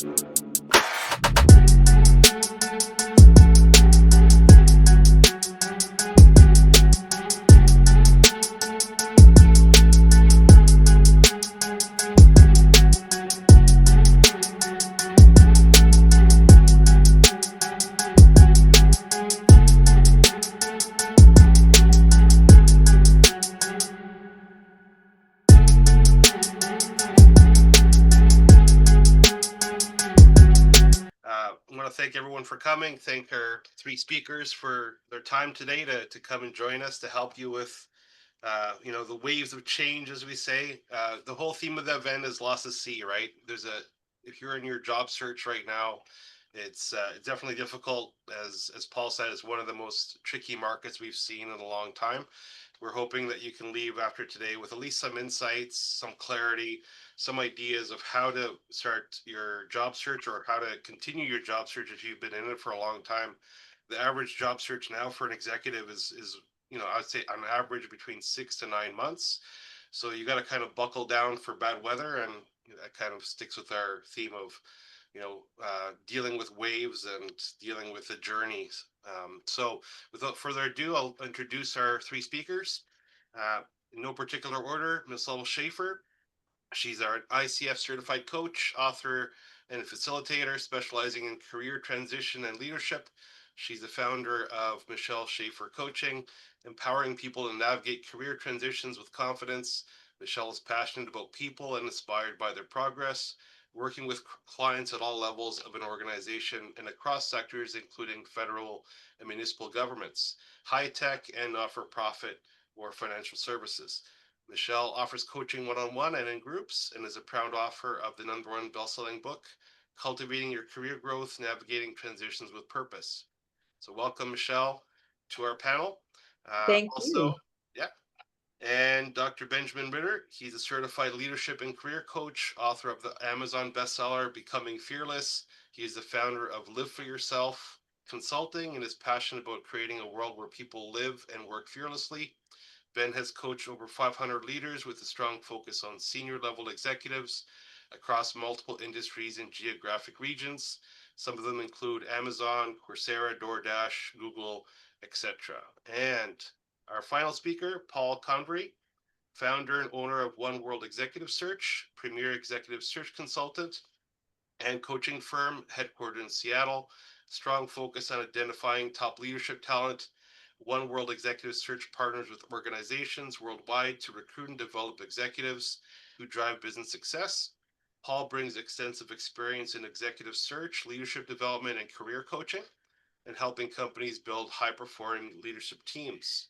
I want to thank everyone for coming. Thank our three speakers for their time today to come and join us to help you with, the waves of change, as we say. The whole theme of the event is lost at sea, right? If you're in your job search right now, it's definitely difficult. As Paul said, it's one of the most tricky markets we've seen in a long time. We're hoping that you can leave after today with at least some insights, some clarity, some ideas of how to start your job search or how to continue your job search if you've been in it for a long time. The average job search now for an executive is I'd say on average between 6 to 9 months. So you got to kind of buckle down for bad weather, and that kind of sticks with our theme of dealing with waves and dealing with the journeys. So without further ado, I'll introduce our three speakers. In no particular order, Ms. Schafer. She's our ICF certified coach, author, and facilitator specializing in career transition and leadership. She's the founder of Michelle Schafer Coaching, empowering people to navigate career transitions with confidence. Michelle is passionate about people and inspired by their progress, working with clients at all levels of an organization and across sectors, including federal and municipal governments, high tech, and not for profit or financial services. Michelle offers coaching one-on-one and in groups and is a proud author of the #1 best-selling book, Cultivating Your Career Growth, Navigating Transitions with Purpose. So welcome, Michelle, to our panel. Thank Also, you. yeah, and Dr. Benjamin Ritter. He's a certified leadership and career coach, author of the Amazon bestseller, Becoming Fearless. He is the founder of Live for Yourself Consulting and is passionate about creating a world where people live and work fearlessly. Ben has coached over 500 leaders with a strong focus on senior level executives across multiple industries and geographic regions. Some of them include Amazon, Coursera, DoorDash, Google, etc. And our final speaker, Paul Convery, founder and owner of One World Executive Search, premier executive search consultant and coaching firm headquartered in Seattle. Strong focus on identifying top leadership talent. One World Executive Search partners with organizations worldwide to recruit and develop executives who drive business success. Paul brings extensive experience in executive search, leadership development, and career coaching, and helping companies build high-performing leadership teams.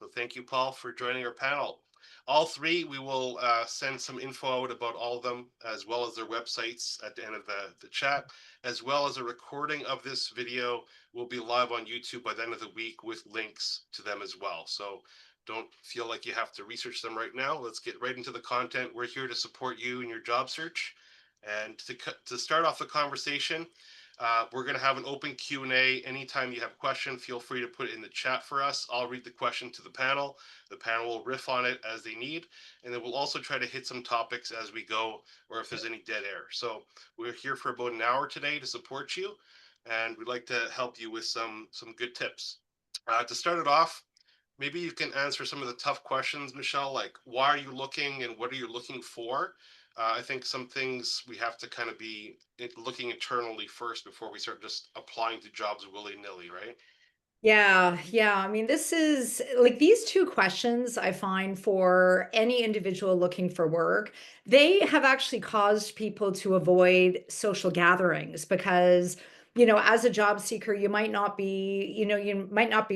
So thank you, Paul, for joining our panel. All three, we will send some info out about all of them, as well as their websites at the end of the chat, as well as a recording of this video will be live on YouTube by the end of the week with links to them as well. So don't feel like you have to research them right now. Let's get right into the content. We're here to support you in your job search. And to start off the conversation, we're going to have an open Q&A. Anytime you have a question, feel free to put it in the chat for us. I'll read the question to the panel. The panel will riff on it as they need, and then we'll also try to hit some topics as we go, or if there's any dead air. So we're here for about an hour today to support you, and we'd like to help you with some good tips. To start it off, maybe you can answer some of the tough questions, Michelle, like why are you looking and what are you looking for? I think some things we have to kind of be looking internally first before we start just applying to jobs willy-nilly, right? Yeah. I mean, this is like these two questions I find for any individual looking for work, they have actually caused people to avoid social gatherings because, as a job seeker, you might not be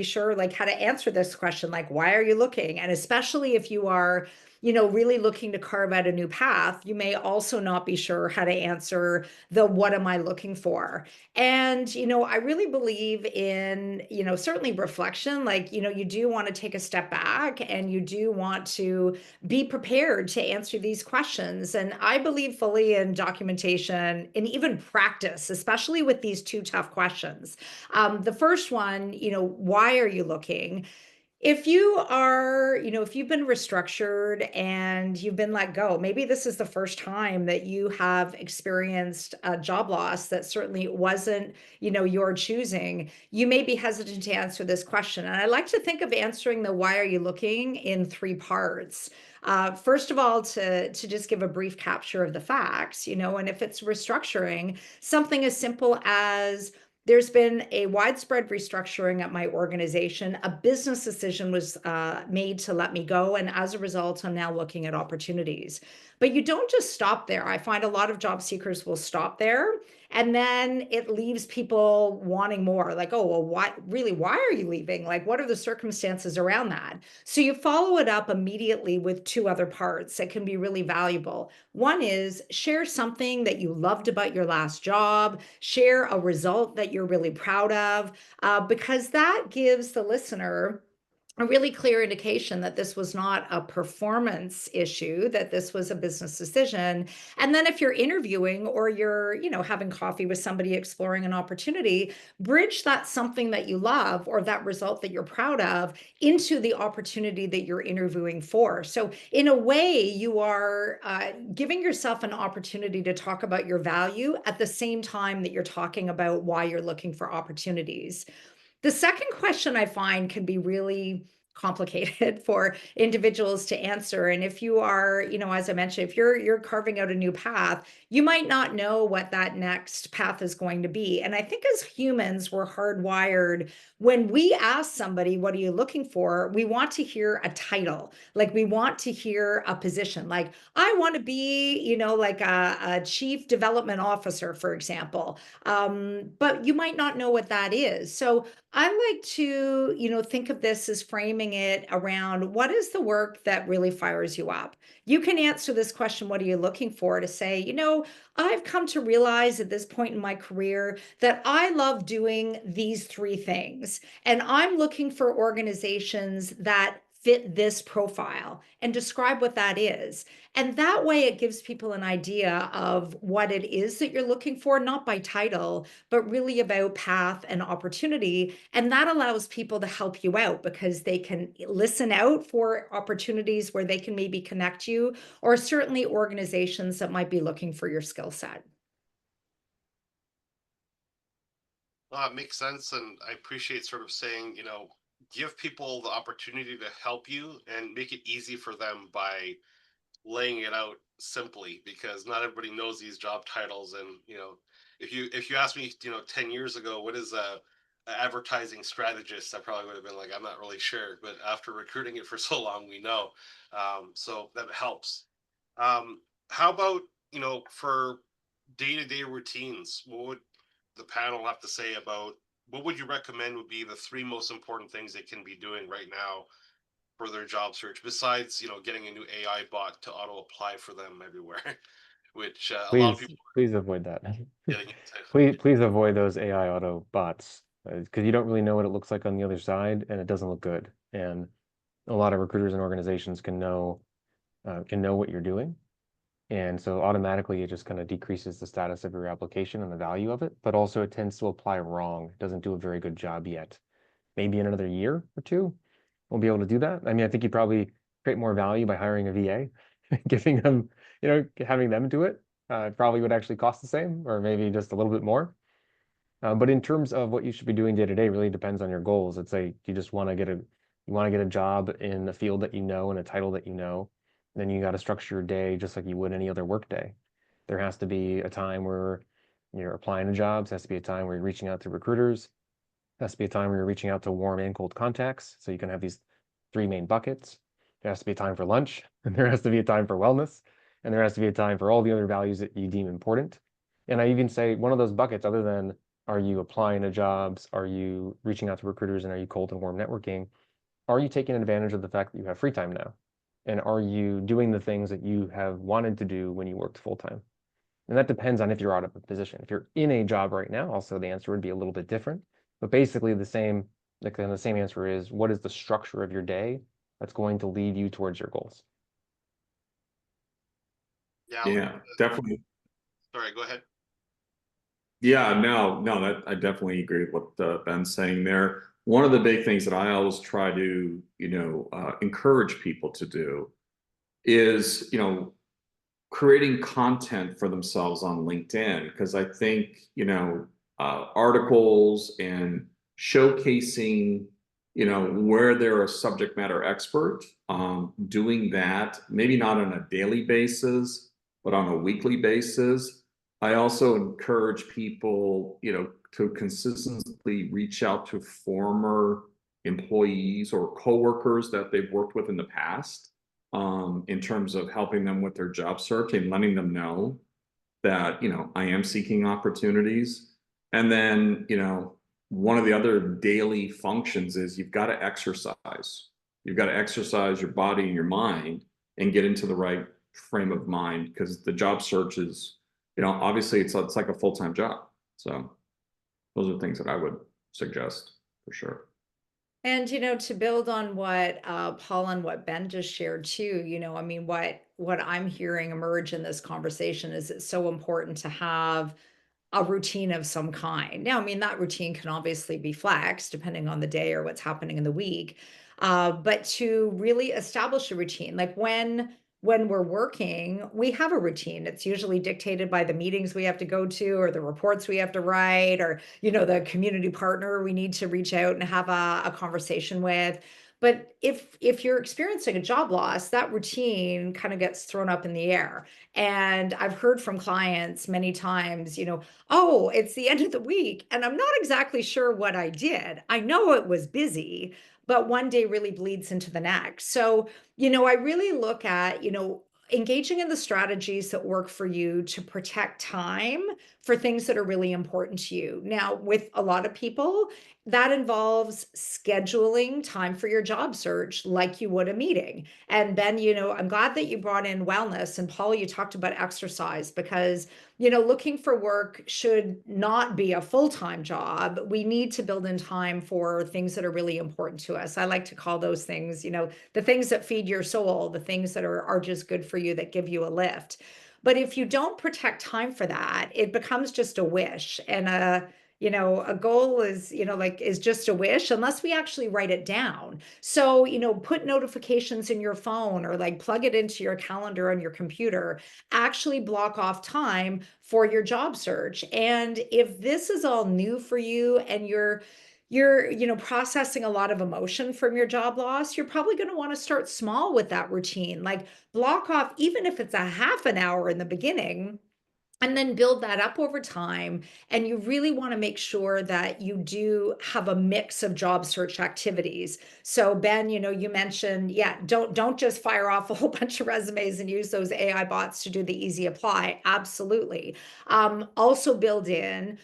sure like how to answer this question, like, why are you looking? And especially if you are, really looking to carve out a new path, you may also not be sure how to answer the what am I looking for? And, I really believe in, certainly reflection. Like, you do want to take a step back and you do want to be prepared to answer these questions. And I believe fully in documentation and even practice, especially with these two tough questions. The first one, why are you looking? If you are, if you've been restructured and you've been let go, maybe this is the first time that you have experienced a job loss that certainly wasn't, your choosing, you may be hesitant to answer this question. And I like to think of answering the why are you looking in three parts. First of all, to just give a brief capture of the facts, and if it's restructuring, something as simple as there's been a widespread restructuring at my organization. A business decision was made to let me go. And as a result, I'm now looking at opportunities. But you don't just stop there. I find a lot of job seekers will stop there. And then it leaves people wanting more. Like, oh, well, why are you leaving? Like, what are the circumstances around that? So you follow it up immediately with two other parts that can be really valuable. One is share something that you loved about your last job, share a result that you're really proud of, because that gives the listener a really clear indication that this was not a performance issue, that this was a business decision. And then if you're interviewing or you're, having coffee with somebody exploring an opportunity, bridge that something that you love or that result that you're proud of into the opportunity that you're interviewing for. So in a way, you are giving yourself an opportunity to talk about your value at the same time that you're talking about why you're looking for opportunities. The second question I find can be really complicated for individuals to answer. And if you are, as I mentioned, if you're carving out a new path, you might not know what that next path is going to be. And I think as humans, we're hardwired. When we ask somebody, what are you looking for? We want to hear a title. Like we want to hear a position. Like I want to be, like a chief development officer, for example. But you might not know what that is. So I like to, think of this as framing it around what is the work that really fires you up? You can answer this question, what are you looking for? To say, I've come to realize at this point in my career that I love doing these three things. And I'm looking for organizations that fit this profile and describe what that is. And that way it gives people an idea of what it is that you're looking for, not by title, but really about path and opportunity. And that allows people to help you out because they can listen out for opportunities where they can maybe connect you, or certainly organizations that might be looking for your skill set. It makes sense, and I appreciate sort of saying, give people the opportunity to help you and make it easy for them by laying it out simply, because not everybody knows these job titles. And if you asked me 10 years ago what is a advertising strategist, I probably would have been like, I'm not really sure, but after recruiting it for so long, we know. So that helps. How about for day-to-day routines, what would the panel have to say about what would you recommend would be the three most important things they can be doing right now for their job search, besides getting a new AI bot to auto apply for them everywhere, which a lot of Please, people please avoid that. are getting into. Please avoid those AI auto bots because you don't really know what it looks like on the other side, and it doesn't look good. And a lot of recruiters and organizations can know what you're doing, and so automatically it just kind of decreases the status of your application and the value of it. But also it tends to apply wrong. It doesn't do a very good job yet. Maybe in another year or two, we'll be able to do that. I mean, I think you probably create more value by hiring a VA, giving them, having them do it. Probably would actually cost the same, or maybe just a little bit more. But in terms of what you should be doing day to day, really depends on your goals. It's like you just want to get a job in a field that you know and a title that you know. Then you got to structure your day just like you would any other work day. There has to be a time where you're applying to jobs. There has to be a time where you're reaching out to recruiters. There has to be a time where you're reaching out to warm and cold contacts. So you can have these three main buckets. There has to be a time for lunch, and there has to be a time for wellness, and there has to be a time for all the other values that you deem important. And I even say one of those buckets, other than are you applying to jobs, are you reaching out to recruiters, and are you cold and warm networking, are you taking advantage of the fact that you have free time now? And are you doing the things that you have wanted to do when you worked full time? And that depends on if you're out of a position. If you're in a job right now, also the answer would be a little bit different. But basically the same answer is, what is the structure of your day that's going to lead you towards your goals? Yeah, Yeah, definitely. sorry, go ahead. Yeah, no, that I definitely agree with what Ben's saying there. one of the big things that I always try to, encourage people to do is, creating content for themselves on LinkedIn. Because I think, articles and showcasing, where they're a subject matter expert, doing that, maybe not on a daily basis, but on a weekly basis. I also encourage people, to consistently reach out to former employees or coworkers that they've worked with in the past, in terms of helping them with their job search and letting them know that, I am seeking opportunities. And then, one of the other daily functions is you've got to exercise. You've got to exercise your body and your mind and get into the right frame of mind, because the job search is, obviously it's like a full-time job. So those are things that I would suggest for sure. And to build on what Paul and what Ben just shared too, I mean, what I'm hearing emerge in this conversation is it's so important to have a routine of some kind. Now, I mean, that routine can obviously be flexed depending on the day or what's happening in the week. But to really establish a routine, like when we're working, we have a routine. It's usually dictated by the meetings we have to go to, or the reports we have to write, or the community partner we need to reach out and have a conversation with. But if you're experiencing a job loss, that routine kind of gets thrown up in the air. And I've heard from clients many times, oh, it's the end of the week, and I'm not exactly sure what I did. I know it was busy, but one day really bleeds into the next. So, I really look at, engaging in the strategies that work for you to protect time for things that are really important to you. Now, with a lot of people, that involves scheduling time for your job search like you would a meeting. And Ben, I'm glad that you brought in wellness. And Paul, you talked about exercise, because looking for work should not be a full-time job. We need to build in time for things that are really important to us. I like to call those things, the things that feed your soul, the things that are just good for you, that give you a lift. But if you don't protect time for that, it becomes just a wish. And a goal is, is just a wish unless we actually write it down. So, put notifications in your phone, or like plug it into your calendar on your computer. Actually block off time for your job search. And if this is all new for you, and you're processing a lot of emotion from your job loss, you're probably going to want to start small with that routine. Like, block off, even if it's a half an hour in the beginning, and then build that up over time. And you really want to make sure that you do have a mix of job search activities. So Ben, you mentioned, yeah, don't just fire off a whole bunch of resumes and use those AI bots to do the easy apply. Absolutely. Also build in,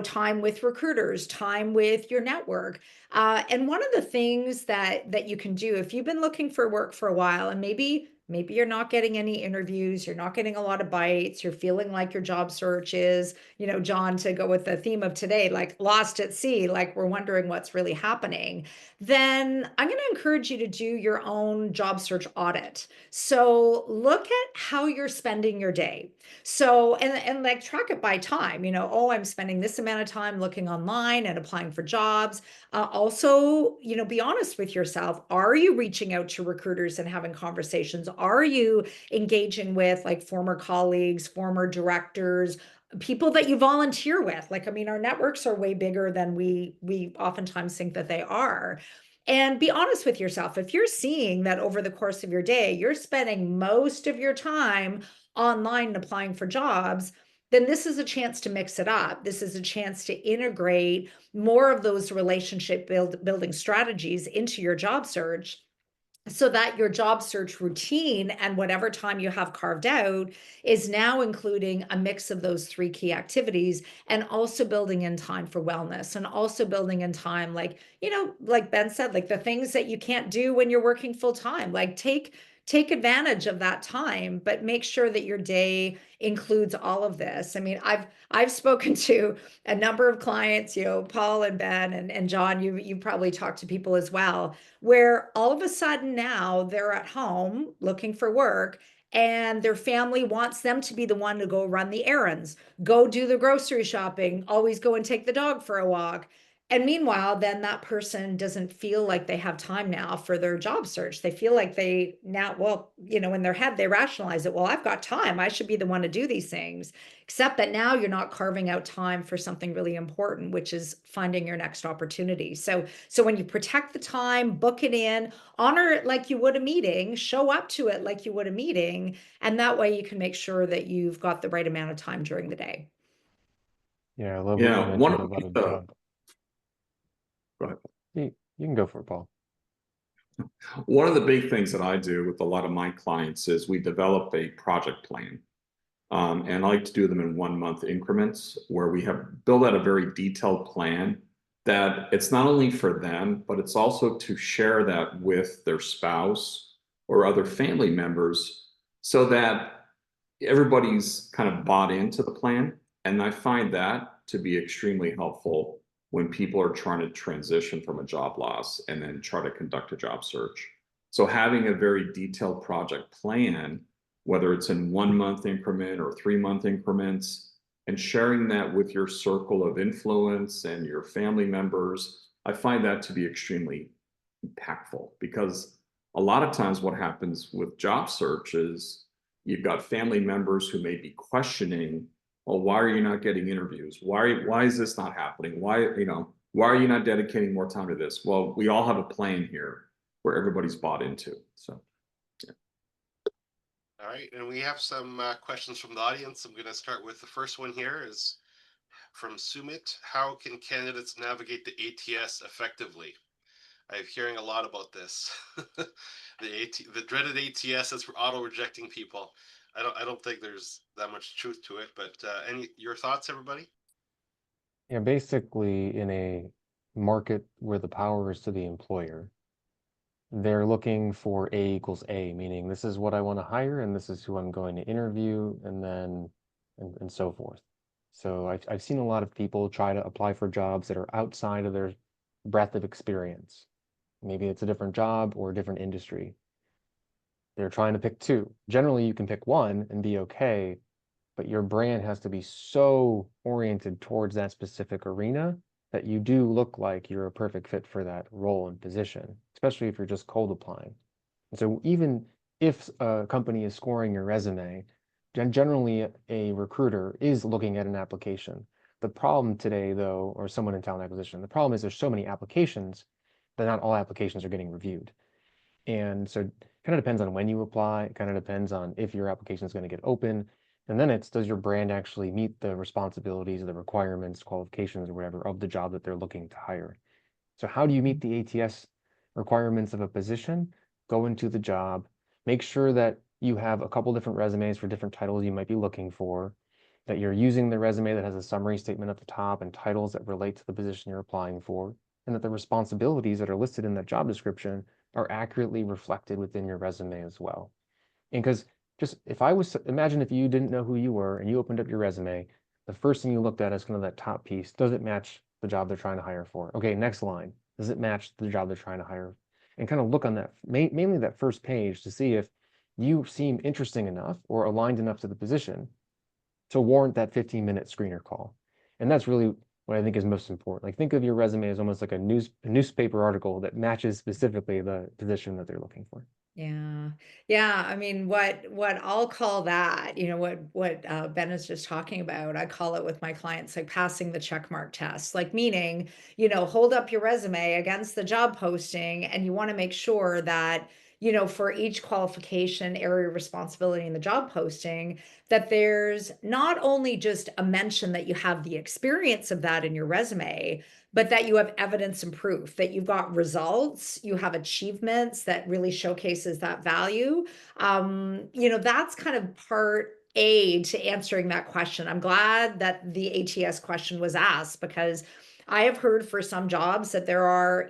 time with recruiters, time with your network. And one of the things that you can do, if you've been looking for work for a while, and maybe you're not getting any interviews, you're not getting a lot of bites, you're feeling like your job search is, John, to go with the theme of today, like lost at sea, like we're wondering what's really happening, then I'm going to encourage you to do your own job search audit. So look at how you're spending your day. So, and like track it by time, oh, I'm spending this amount of time looking online and applying for jobs. Also, be honest with yourself. Are you reaching out to recruiters and having conversations? Are you engaging with like former colleagues, former directors, people that you volunteer with? Like, I mean, our networks are way bigger than we oftentimes think that they are. And be honest with yourself. If you're seeing that over the course of your day, you're spending most of your time online and applying for jobs, then this is a chance to mix it up. This is a chance to integrate more of those relationship building strategies into your job search, so that your job search routine and whatever time you have carved out is now including a mix of those three key activities, and also building in time for wellness, and also building in time, like, like Ben said, like the things that you can't do when you're working full time, like take advantage of that time, but make sure that your day includes all of this. I mean, I've spoken to a number of clients, Paul and Ben and John, you probably talked to people as well, where all of a sudden now they're at home looking for work, and their family wants them to be the one to go run the errands, go do the grocery shopping, always go and take the dog for a walk. And meanwhile, then that person doesn't feel like they have time now for their job search. They feel like they now, well, in their head, they rationalize it. Well, I've got time. I should be the one to do these things. Except that now you're not carving out time for something really important, which is finding your next opportunity. So when you protect the time, book it in, honor it like you would a meeting, show up to it like you would a meeting, and that way you can make sure that you've got the right amount of time during the day. Yeah, I love what you Yeah, one mentioned of about a the, job. go ahead. You can go for it, Paul. One of the big things that I do with a lot of my clients is we develop a project plan. And I like to do them in 1 month increments where we have built out a very detailed plan that it's not only for them, but it's also to share that with their spouse or other family members so that everybody's kind of bought into the plan. And I find that to be extremely helpful when people are trying to transition from a job loss and then try to conduct a job search. So having a very detailed project plan, whether it's in 1 month increment or 3 month increments, and sharing that with your circle of influence and your family members, I find that to be extremely impactful because a lot of times what happens with job search is you've got family members who may be questioning, well, why are you not getting interviews? Why is this not happening? Why are you not dedicating more time to this? Well, we all have a plan here where everybody's bought into. So yeah. All right, and we have some questions from the audience. I'm going to start with the first one here is from Sumit. How can candidates navigate the ATS effectively? I'm hearing a lot about this. The dreaded ATS that's for auto rejecting people. I don't think there's that much truth to it, but your thoughts, everybody? Yeah, basically in a market where the power is to the employer, they're looking for A equals A, meaning this is what I want to hire and this is who I'm going to interview and then and so forth. So I've seen a lot of people try to apply for jobs that are outside of their breadth of experience. Maybe it's a different job or a different industry. They're trying to pick two. Generally, you can pick one and be okay, but your brand has to be so oriented towards that specific arena that you do look like you're a perfect fit for that role and position, especially if you're just cold applying. And so even if a company is scoring your resume, generally a recruiter is looking at an application. The problem today, though, or someone in talent acquisition, the problem is there's so many applications that not all applications are getting reviewed. And so it kind of depends on when you apply. It kind of depends on if your application is going to get open. And then it's, does your brand actually meet the responsibilities, the requirements, qualifications, or whatever of the job that they're looking to hire? So how do you meet the ATS requirements of a position? Go into the job, make sure that you have a couple different resumes for different titles you might be looking for, that you're using the resume that has a summary statement at the top and titles that relate to the position you're applying for, and that the responsibilities that are listed in that job description are accurately reflected within your resume as well. And because just if I was, imagine if you didn't know who you were and you opened up your resume, the first thing you looked at is kind of that top piece. Does it match the job they're trying to hire for? Okay, next line. Does it match the job they're trying to hire? And kind of look on that, mainly that first page to see if you seem interesting enough or aligned enough to the position to warrant that 15-minute screener call. And that's really what I think is most important. Like think of your resume as almost like a newspaper article that matches specifically the position that they're looking for. Yeah. Yeah. I mean, what I'll call that, what Ben is just talking about, I call it with my clients like passing the check mark test, like meaning, hold up your resume against the job posting and you want to make sure that, for each qualification, area of responsibility in the job posting, that there's not only just a mention that you have the experience of that in your resume, but that you have evidence and proof that you've got results, you have achievements that really showcases that value. That's kind of part A to answering that question. I'm glad that the ATS question was asked because I have heard for some jobs that there are,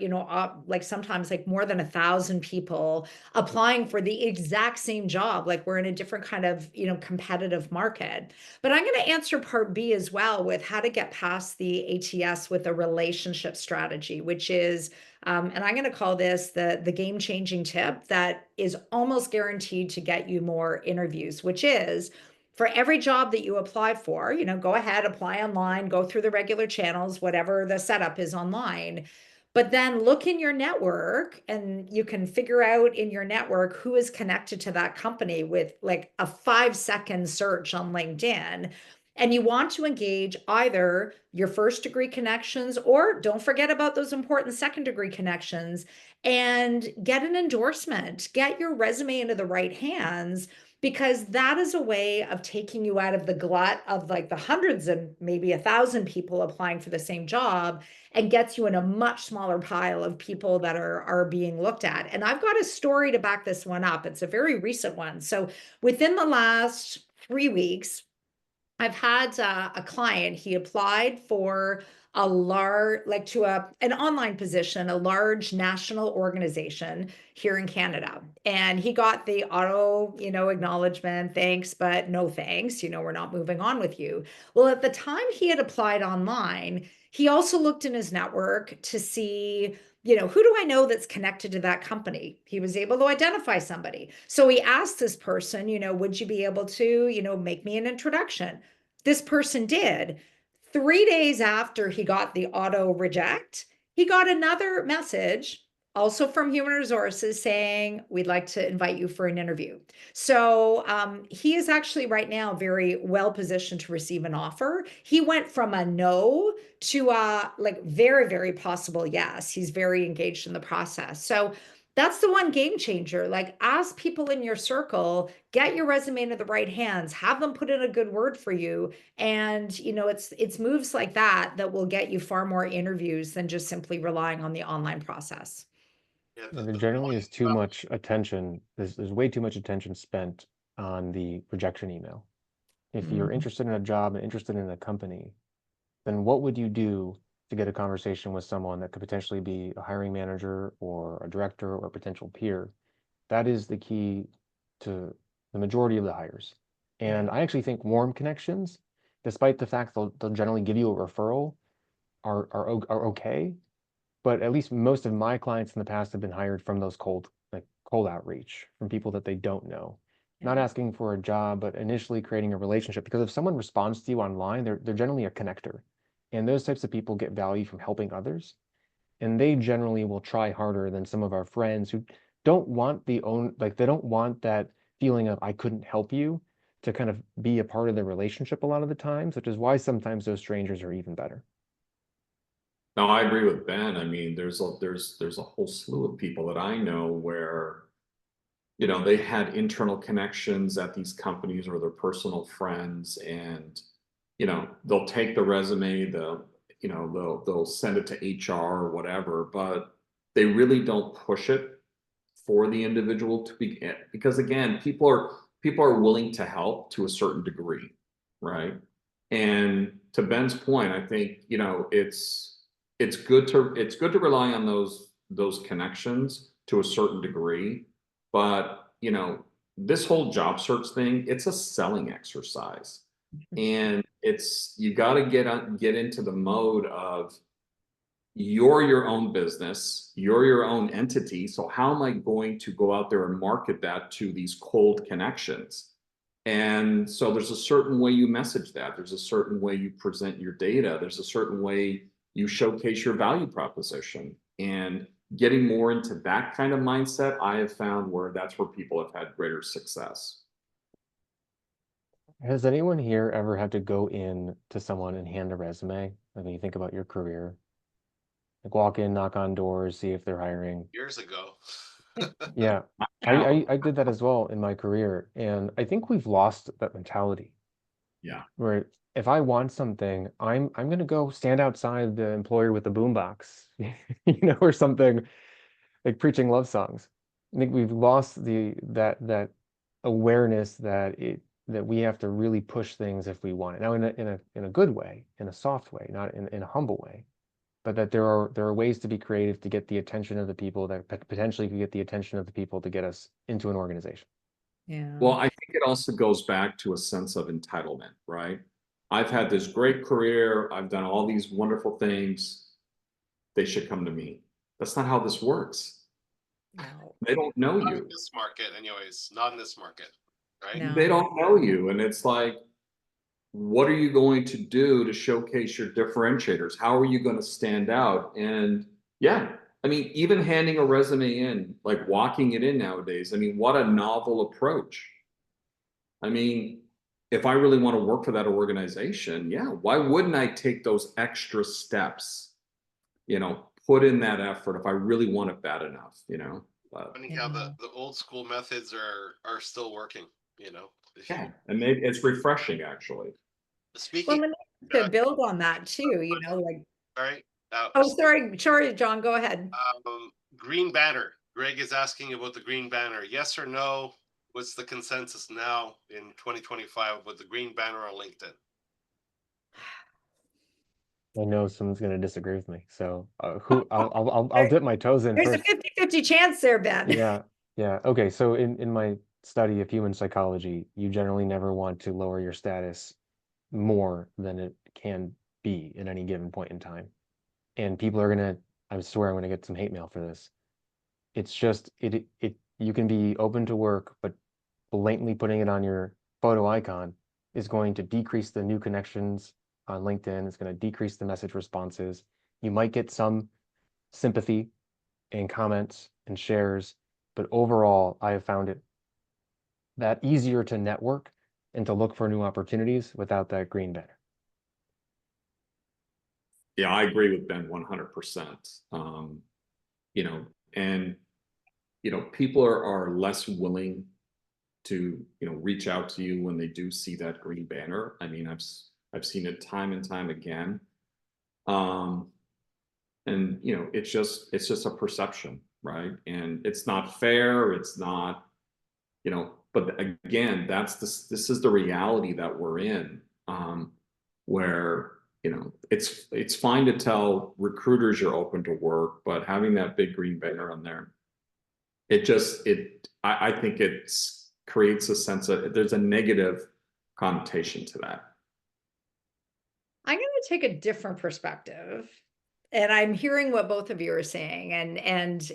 like sometimes like more than 1,000 people applying for the exact same job. Like we're in a different kind of, competitive market. But I'm going to answer part B as well with how to get past the ATS with a relationship strategy, which is, and I'm going to call this the game-changing tip that is almost guaranteed to get you more interviews, which is for every job that you apply for, go ahead, apply online, go through the regular channels, whatever the setup is online. But then look in your network and you can figure out in your network who is connected to that company with like a 5-second search on LinkedIn. And you want to engage either your first degree connections, or don't forget about those important second degree connections, and get an endorsement, get your resume into the right hands, because that is a way of taking you out of the glut of like the hundreds and maybe 1,000 people applying for the same job, and gets you in a much smaller pile of people that are being looked at. And I've got a story to back this one up. It's a very recent one. So within the last 3 weeks, I've had a client, he applied for a large, like to an online position, a large national organization here in Canada. And he got the auto, acknowledgement, thanks, but no thanks, we're not moving on with you. Well, at the time he had applied online, he also looked in his network to see, who do I know that's connected to that company? He was able to identify somebody. So he asked this person, would you be able to, make me an introduction? This person did. 3 days after he got the auto reject, he got another message, also from human resources, saying, we'd like to invite you for an interview. So he is actually right now very well positioned to receive an offer. He went from a no to a like very, very possible yes. He's very engaged in the process. So that's the one game changer. Like, ask people in your circle, get your resume into the right hands, have them put in a good word for you. And, it's moves like that that will get you far more interviews than just simply relying on the online process. Yeah, And there generally is too much attention. There's way too much attention spent on the rejection email. If you're interested in a job and interested in a company, then what would you do to get a conversation with someone that could potentially be a hiring manager or a director or a potential peer? That is the key to the majority of the hires. And I actually think warm connections, despite the fact they'll generally give you a referral, are okay. But at least most of my clients in the past have been hired from those cold outreach, from people that they don't know. Not asking for a job, but initially creating a relationship. Because if someone responds to you online, they're generally a connector. And those types of people get value from helping others. And they generally will try harder than some of our friends who don't want they don't want that feeling of I couldn't help you to kind of be a part of the relationship a lot of the times, which is why sometimes those strangers are even better. No, I agree with Ben. I mean, there's a whole slew of people that I know where, they had internal connections at these companies or their personal friends, and, they'll take the resume, they'll send it to HR or whatever, but they really don't push it for the individual to be, because again, people are willing to help to a certain degree, right? And to Ben's point, I think, it's good to rely on those connections to a certain degree, but this whole job search thing, it's a selling exercise, and you got to get into the mode of you're your own business, you're your own entity, so how am I going to go out there and market that to these cold connections? And so there's a certain way you message that, there's a certain way you present your data, there's a certain way you showcase your value proposition. And getting more into that kind of mindset, I have found that's where people have had greater success. Has anyone here ever had to go in to someone and hand a resume? Like when you think about your career, like walk in, knock on doors, see if they're hiring. years ago. Yeah, I did that as well in my career, and I think we've lost that mentality. Yeah. Where if I want something, I'm gonna go stand outside the employer with the boombox, or something, like preaching love songs. I think we've lost that awareness that we have to really push things if we want it. Now in a good way, in a soft way, not in a humble way, but that there are ways to be creative to get the attention of the people that potentially could get the attention of the people to get us into an organization. Yeah. Well, I think it also goes back to a sense of entitlement, right? I've had this great career, I've done all these wonderful things, they should come to me. That's not how this works. No. They don't know Not in you. this market, anyways. Not in this market. right? No. They don't know you. And it's like, what are you going to do to showcase your differentiators? How are you going to stand out? And yeah, I mean, even handing a resume in, like walking it in nowadays, I mean, what a novel approach. I mean, if I really want to work for that organization, yeah, why wouldn't I take those extra steps? Put in that effort if I really want it bad enough, But Funny how Yeah. the old school methods are still working, you know. If yeah, you and maybe it's refreshing actually. Well, speaking let me to build on that too, like, right, oh, sorry, John, go ahead. green banner. Greg is asking about the green banner. Yes or no? What's the consensus now in 2025 with the green banner on LinkedIn? I know someone's going to disagree with me, so I'll dip my toes in There's a first. 50-50 chance there, Ben. Yeah, yeah. Okay, so in my study of human psychology, you generally never want to lower your status more than it can be at any given point in time. And people are gonna, I swear I'm gonna get some hate mail for this. It's just you can be open to work, but blatantly putting it on your photo icon is going to decrease the new connections on LinkedIn. It's going to decrease the message responses. You might get some sympathy and comments and shares, but overall, I have found it that easier to network and to look for new opportunities without that green banner. Yeah, I agree with Ben 100%. You know, and people are less willing to reach out to you when they do see that green banner. I mean, I've seen it time and time again. And it's just a perception, right? And it's not fair. It's not, but again, this is the reality that we're in, where it's fine to tell recruiters you're open to work, but having that big green banner on there, I think it's creates a sense of there's a negative connotation to that. I'm going to take a different perspective. And I'm hearing what both of you are saying. And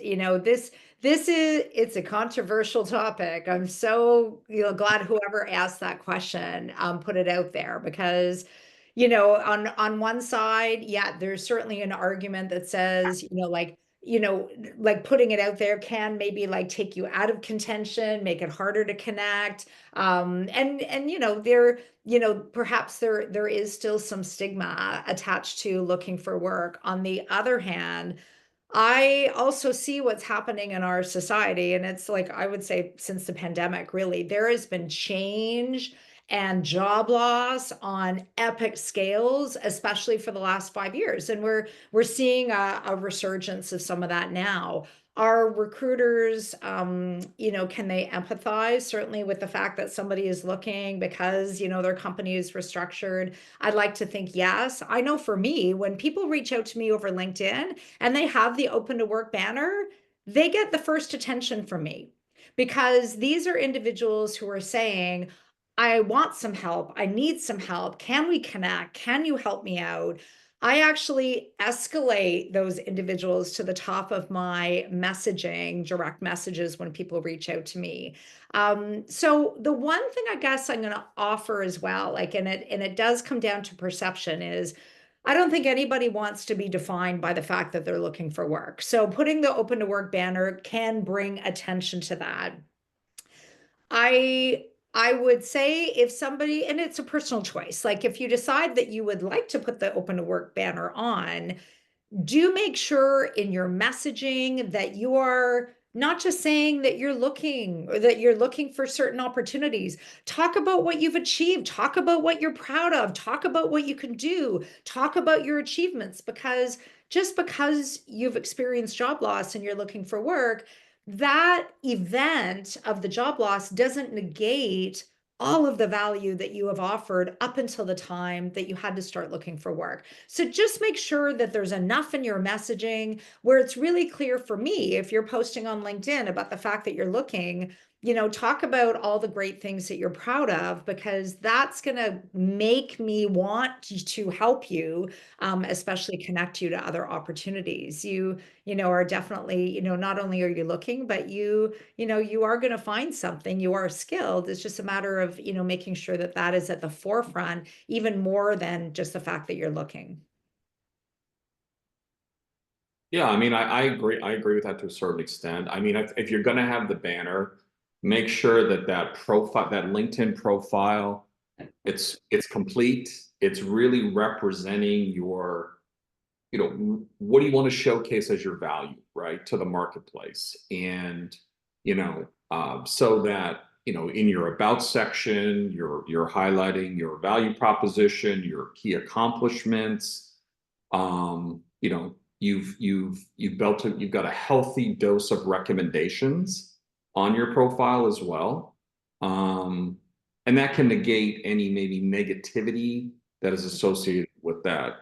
it's a controversial topic. I'm so glad whoever asked that question put it out there because on one side, yeah, there's certainly an argument that says, like putting it out there can maybe like take you out of contention, make it harder to connect. And perhaps there is still some stigma attached to looking for work. On the other hand, I also see what's happening in our society. And it's like, I would say since the pandemic, really, there has been change and job loss on epic scales, especially for the last 5 years. And we're seeing a resurgence of some of that now. Are recruiters, can they empathize certainly with the fact that somebody is looking because, their company is restructured? I'd like to think yes. I know for me, when people reach out to me over LinkedIn and they have the open to work banner, they get the first attention from me because these are individuals who are saying, I want some help. I need some help. Can we connect? Can you help me out? I actually escalate those individuals to the top of my messaging, direct messages when people reach out to me. So the one thing I guess I'm going to offer as well, like, and it does come down to perception, is I don't think anybody wants to be defined by the fact that they're looking for work. So putting the open to work banner can bring attention to that. I would say if somebody, and it's a personal choice, like if you decide that you would like to put the open to work banner on, do make sure in your messaging that you are not just saying that you're looking or that you're looking for certain opportunities. Talk about what you've achieved, talk about what you're proud of, talk about what you can do, talk about your achievements, because just because you've experienced job loss and you're looking for work, that event of the job loss doesn't negate all of the value that you have offered up until the time that you had to start looking for work. So just make sure that there's enough in your messaging where it's really clear for me, if you're posting on LinkedIn about the fact that you're looking, talk about all the great things that you're proud of, because that's going to make me want to help you, especially connect you to other opportunities. You are definitely, not only are you looking, but you are going to find something. You are skilled. It's just a matter of, making sure that that is at the forefront, even more than just the fact that you're looking. Yeah, I mean, I agree. I agree with that to a certain extent. I mean, if you're going to have the banner, make sure that that profile, that LinkedIn profile, it's complete. It's really representing your, what do you want to showcase as your value, right, to the marketplace, and so that in your about section, you're highlighting your value proposition, your key accomplishments. You've got a healthy dose of recommendations on your profile as well. And that can negate any maybe negativity that is associated with that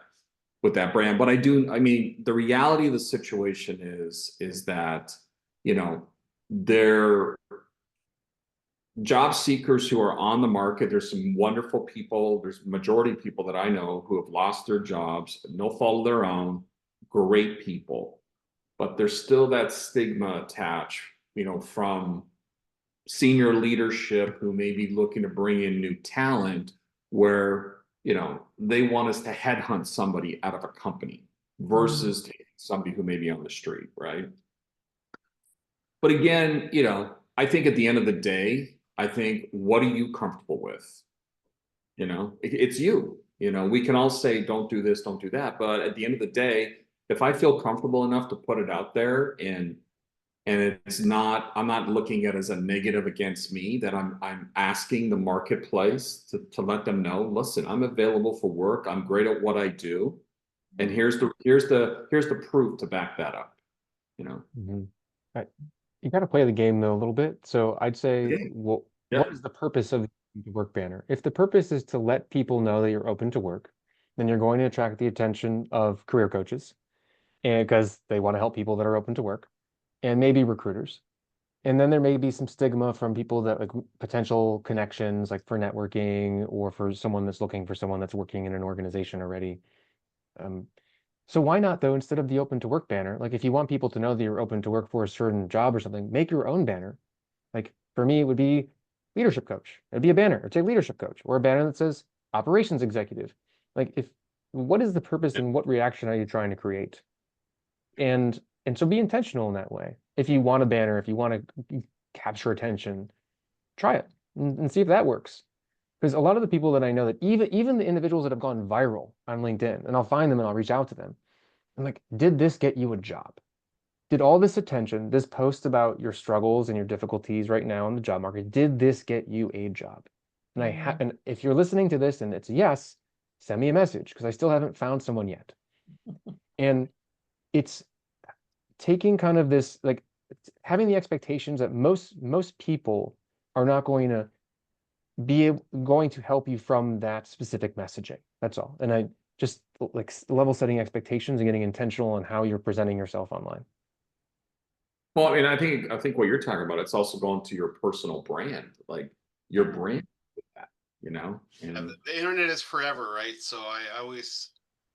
brand. But I mean, the reality of the situation is that, they're job seekers who are on the market. There's some wonderful people. There's majority of people that I know who have lost their jobs, no fault of their own, great people. But there's still that stigma attached, from senior leadership who may be looking to bring in new talent, where, they want us to headhunt somebody out of a company versus taking somebody who may be on the street, right? But again, I think at the end of the day, I think, what are you comfortable with? It's you. We can all say, don't do this, don't do that. But at the end of the day, if I feel comfortable enough to put it out there, and I'm not looking at it as a negative against me, that I'm asking the marketplace to let them know, listen, I'm available for work. I'm great at what I do. And here's the proof to back that up, Mhm. You got to play the game though a little bit. So I'd say, Yeah. well, Yeah. what is the purpose of the work banner? If the purpose is to let people know that you're open to work, then you're going to attract the attention of career coaches, and because they want to help people that are open to work, and maybe recruiters. And then there may be some stigma from people that, like, potential connections, like for networking, or for someone that's looking for someone that's working in an organization already. So why not, though, instead of the open to work banner, like if you want people to know that you're open to work for a certain job or something, make your own banner. Like for me, it would be leadership coach. It'd be a banner. It'd say leadership coach, or a banner that says operations executive. Like, what is the purpose and what reaction are you trying to create? And so be intentional in that way. If you want a banner, if you want to capture attention, try it and see if that works. Because a lot of the people that I know, that even the individuals that have gone viral on LinkedIn, and I'll find them and I'll reach out to them. I'm like, did this get you a job? Did all this attention, this post about your struggles and your difficulties right now in the job market, did this get you a job? And and if you're listening to this and it's yes, send me a message, because I still haven't found someone yet. And it's taking kind of this, like, having the expectations that most people are not going to going to help you from that specific messaging. That's all. And I just, like, level setting expectations and getting intentional on how you're presenting yourself online. Well, I mean, I think what you're talking about, it's also going to your personal brand, like your brand with that, And and the internet is forever, right? So I always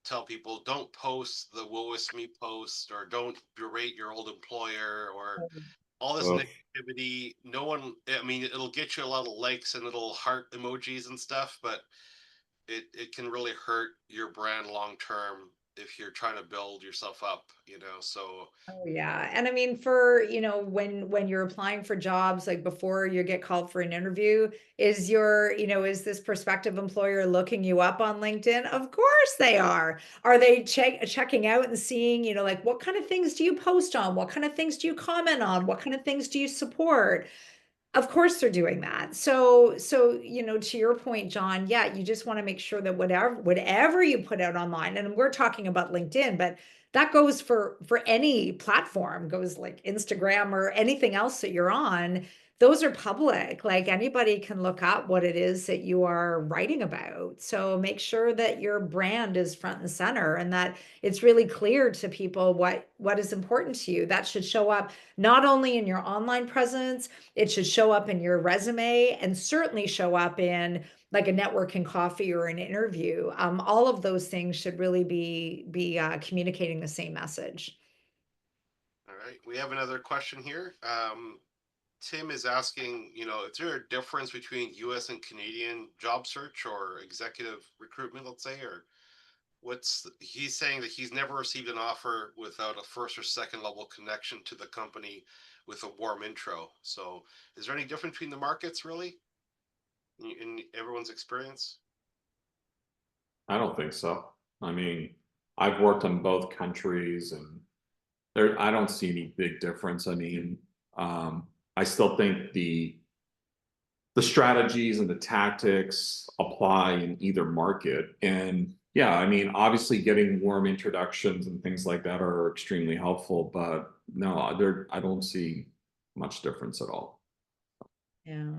tell people, don't post the woe is me post, or don't berate your old employer, or all this oh, negativity. No one, I mean, it'll get you a lot of likes and little heart emojis and stuff, but it can really hurt your brand long term if you're trying to build yourself up, so Oh yeah. And I mean, for, when you're applying for jobs, like before you get called for an interview, is this prospective employer looking you up on LinkedIn? Of course they are. Are they checking out and seeing, like, what kind of things do you post on? What kind of things do you comment on? What kind of things do you support? Of course they're doing that. So, to your point, John, yeah, you just want to make sure that whatever you put out online, and we're talking about LinkedIn, but that goes for any platform, goes like Instagram or anything else that you're on, those are public. Like anybody can look up what it is that you are writing about. So make sure that your brand is front and center and that it's really clear to people what is important to you. That should show up not only in your online presence, it should show up in your resume and certainly show up in like a networking coffee or an interview. All of those things should really be communicating the same message. All right, we have another question here. Tim is asking, is there a difference between US and Canadian job search or executive recruitment, let's say, or he's saying that he's never received an offer without a first or second level connection to the company with a warm intro. So is there any difference between the markets really in everyone's experience? I don't think so. I mean, I've worked in both countries and I don't see any big difference. I mean, I still think the strategies and the tactics apply in either market. And yeah, I mean, obviously getting warm introductions and things like that are extremely helpful, but no, I don't see much difference at all. Yeah.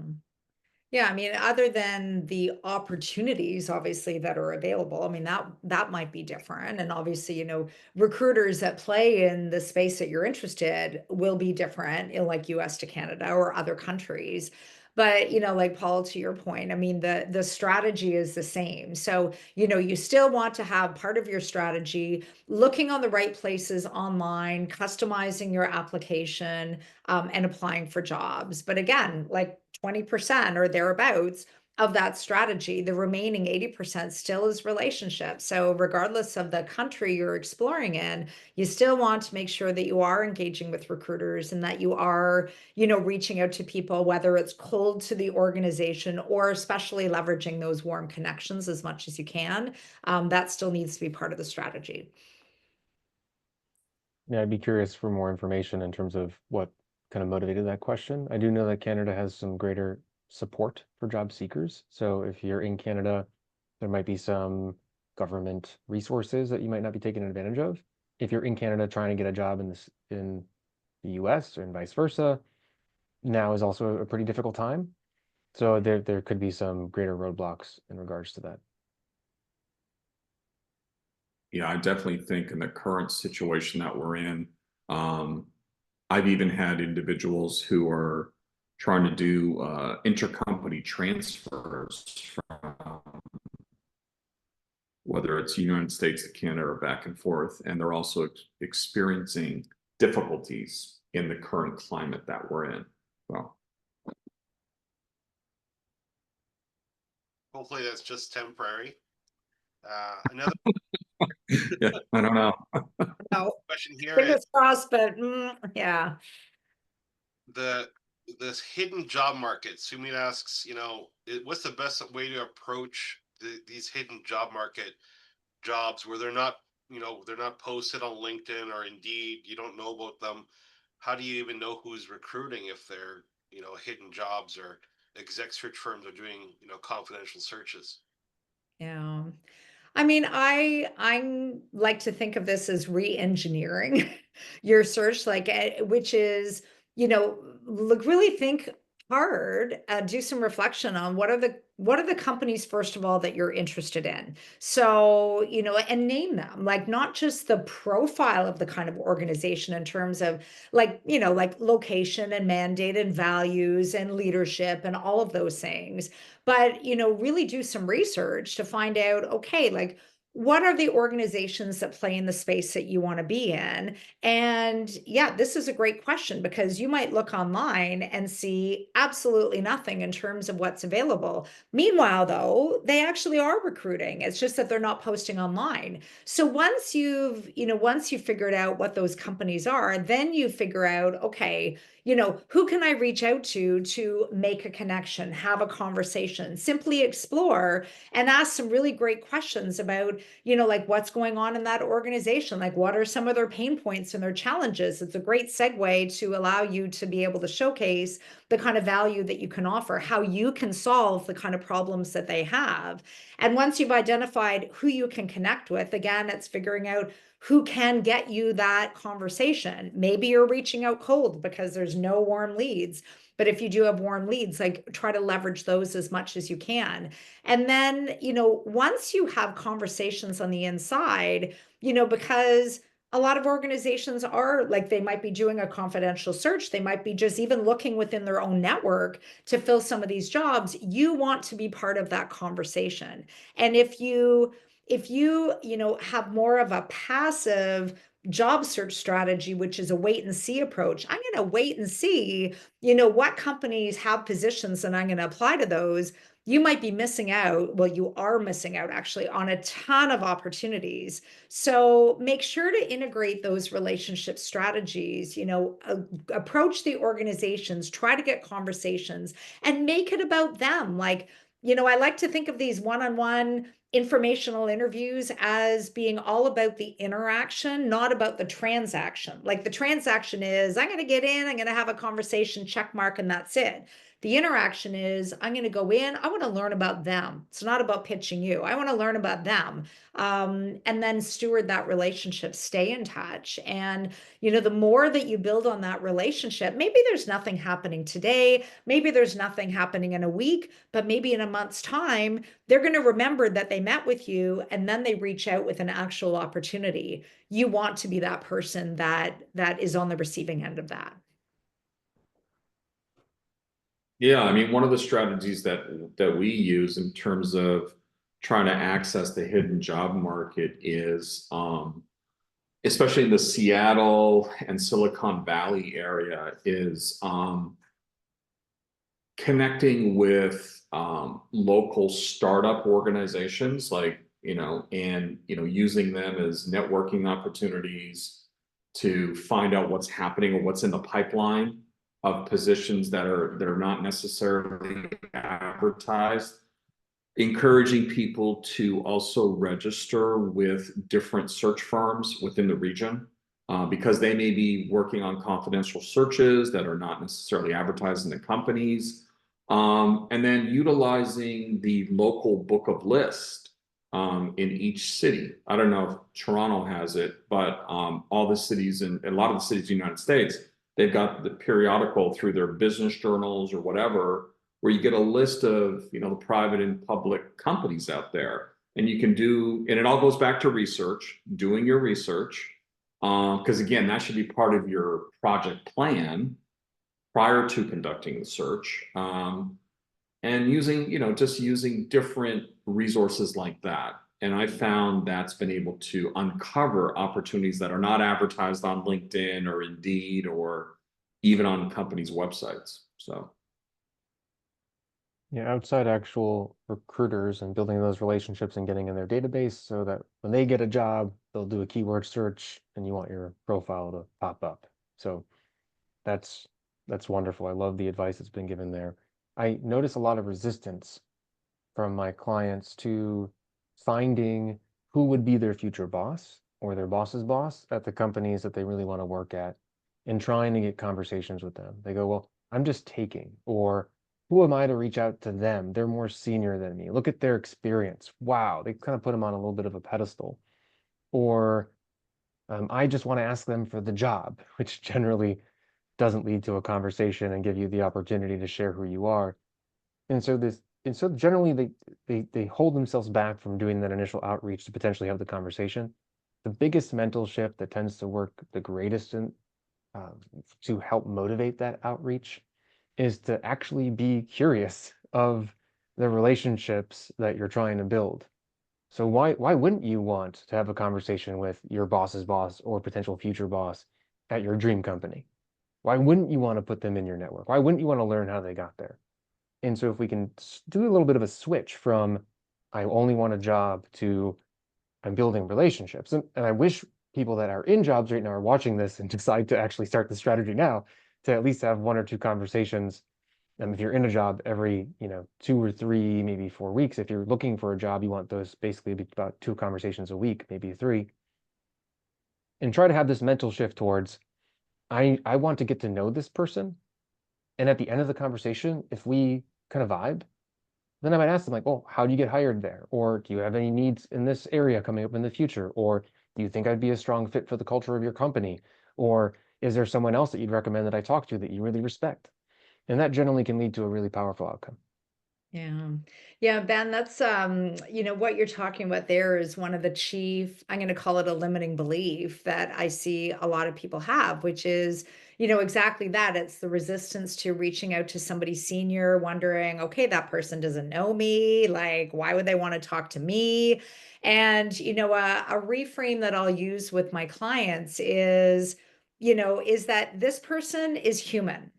Yeah, I mean, other than the opportunities, obviously, that are available, I mean, that might be different. And obviously, recruiters that play in the space that you're interested will be different in like US to Canada or other countries. But, like Paul, to your point, I mean, the strategy is the same. So, you still want to have part of your strategy looking on the right places online, customizing your application, and applying for jobs. But again, like 20% or thereabouts of that strategy, the remaining 80% still is relationships. So regardless of the country you're exploring in, you still want to make sure that you are engaging with recruiters and that you are, reaching out to people, whether it's cold to the organization or especially leveraging those warm connections as much as you can. That still needs to be part of the strategy. Yeah, I'd be curious for more information in terms of what kind of motivated that question. I do know that Canada has some greater support for job seekers. So if you're in Canada, there might be some government resources that you might not be taking advantage of. If you're in Canada trying to get a job in the US and vice versa, now is also a pretty difficult time. So there could be some greater roadblocks in regards to that. Yeah, I definitely think in the current situation that we're in, I've even had individuals who are trying to do intercompany transfers from whether it's United States to Canada or back and forth, and they're also experiencing difficulties in the current climate that we're in. Well, Hopefully that's just temporary. Another yeah, I don't know. No, question here is fingers crossed, but yeah. this hidden job market. Sumit asks, what's the best way to approach these hidden job market jobs where they're not posted on LinkedIn or Indeed. You don't know about them. How do you even know who's recruiting if they're hidden jobs or exec search firms are doing confidential searches? Yeah. I mean, I like to think of this as re-engineering your search, like which is, look, really think hard, do some reflection on what are the companies, first of all, that you're interested in. So, and name them, like not just the profile of the kind of organization in terms of like, like location and mandate and values and leadership and all of those things, but really do some research to find out, okay, like what are the organizations that play in the space that you want to be in? And yeah, this is a great question because you might look online and see absolutely nothing in terms of what's available. Meanwhile, though, they actually are recruiting. It's just that they're not posting online. So once you've figured out what those companies are, then you figure out, okay, who can I reach out to make a connection, have a conversation, simply explore and ask some really great questions about, like what's going on in that organization? Like what are some of their pain points and their challenges? It's a great segue to allow you to be able to showcase the kind of value that you can offer, how you can solve the kind of problems that they have. And once you've identified who you can connect with, again, it's figuring out who can get you that conversation. Maybe you're reaching out cold because there's no warm leads. But if you do have warm leads, like try to leverage those as much as you can. And then, once you have conversations on the inside, because a lot of organizations are like, they might be doing a confidential search. They might be just even looking within their own network to fill some of these jobs. You want to be part of that conversation. And if you have more of a passive job search strategy, which is a wait and see approach, I'm going to wait and see, what companies have positions and I'm going to apply to those. You might be missing out. Well, you are missing out actually on a ton of opportunities. So make sure to integrate those relationship strategies, approach the organizations, try to get conversations and make it about them. Like, I like to think of these one-on-one informational interviews as being all about the interaction, not about the transaction. Like the transaction is, I'm going to get in, I'm going to have a conversation, check mark, and that's it. The interaction is, I'm going to go in, I want to learn about them. It's not about pitching you. I want to learn about them. And then steward that relationship, stay in touch. And, the more that you build on that relationship, maybe there's nothing happening today, maybe there's nothing happening in a week, but maybe in a month's time, they're going to remember that they met with you and then they reach out with an actual opportunity. You want to be that person that is on the receiving end of that. Yeah, I mean, one of the strategies that we use in terms of trying to access the hidden job market is, especially in the Seattle and Silicon Valley area, is connecting with local startup organizations, like, using them as networking opportunities to find out what's happening or what's in the pipeline of positions that are not necessarily advertised. Encouraging people to also register with different search firms within the region, because they may be working on confidential searches that are not necessarily advertised in the companies. And then utilizing the local book of list in each city. I don't know if Toronto has it, but all the cities and a lot of the cities in the United States, they've got the periodical through their business journals or whatever, where you get a list of, the private and public companies out there. And you can do, and it all goes back to research, doing your research. Because again, that should be part of your project plan prior to conducting the search. And using, just using different resources like that. And I found that's been able to uncover opportunities that are not advertised on LinkedIn or Indeed or even on companies' websites. So. Yeah, outside actual recruiters and building those relationships and getting in their database so that when they get a job, they'll do a keyword search and you want your profile to pop up. So that's wonderful. I love the advice that's been given there. I notice a lot of resistance from my clients to finding who would be their future boss or their boss's boss at the companies that they really want to work at and trying to get conversations with them. They go, well, I'm just taking, or who am I to reach out to them? They're more senior than me. Look at their experience. Wow, they kind of put them on a little bit of a pedestal. Or I just want to ask them for the job, which generally doesn't lead to a conversation and give you the opportunity to share who you are. And so generally they hold themselves back from doing that initial outreach to potentially have the conversation. The biggest mental shift that tends to work the greatest to help motivate that outreach is to actually be curious of the relationships that you're trying to build. So why wouldn't you want to have a conversation with your boss's boss or potential future boss at your dream company? Why wouldn't you want to put them in your network? Why wouldn't you want to learn how they got there? And so if we can do a little bit of a switch from I only want a job to I'm building relationships. And I wish people that are in jobs right now are watching this and decide to actually start the strategy now to at least have 1 or 2 conversations. If you're in a job every, 2 or 3, maybe 4 weeks, if you're looking for a job, you want those basically be about 2 conversations a week, maybe 3. And try to have this mental shift towards I want to get to know this person. And at the end of the conversation, if we kind of vibe, then I might ask them like, oh, how do you get hired there? Or do you have any needs in this area coming up in the future? Or Do you think I'd be a strong fit for the culture of your company? Or is there someone else that you'd recommend that I talk to that you really respect? And that generally can lead to a really powerful outcome. Yeah. Yeah, Ben, that's what you're talking about there is one of the chief, I'm going to call it a limiting belief that I see a lot of people have, which is, exactly that. It's the resistance to reaching out to somebody senior, wondering, okay, that person doesn't know me. Like, why would they want to talk to me? And, a reframe that I'll use with my clients is that this person is human.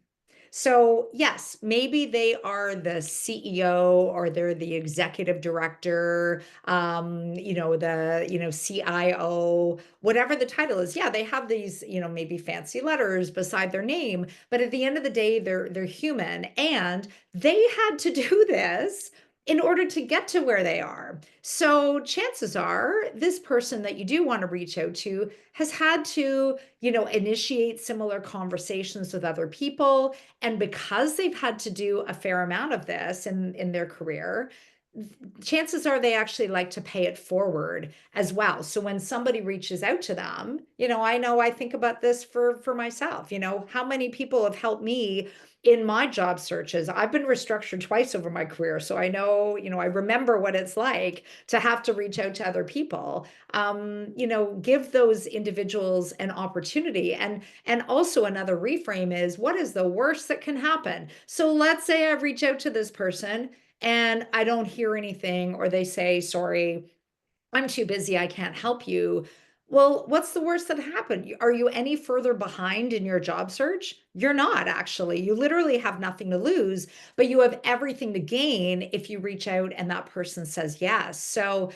So, yes, maybe they are the CEO or they're the executive director, CIO, whatever the title is. Yeah, they have these, maybe fancy letters beside their name, but at the end of the day, they're human and they had to do this in order to get to where they are. So, chances are this person that you do want to reach out to has had to, initiate similar conversations with other people, and because they've had to do a fair amount of this in their career, chances are they actually like to pay it forward as well. So when somebody reaches out to them, I think about this for myself. How many people have helped me in my job searches? I've been restructured twice over my career, so I know, I remember what it's like to have to reach out to other people. Give those individuals an opportunity. And also another reframe is, what is the worst that can happen? So let's say I reach out to this person and I don't hear anything, or they say, sorry, I'm too busy, I can't help you. Well, what's the worst that happened? Are you any further behind in your job search? You're not, actually. You literally have nothing to lose, but you have everything to gain if you reach out and that person says yes. So,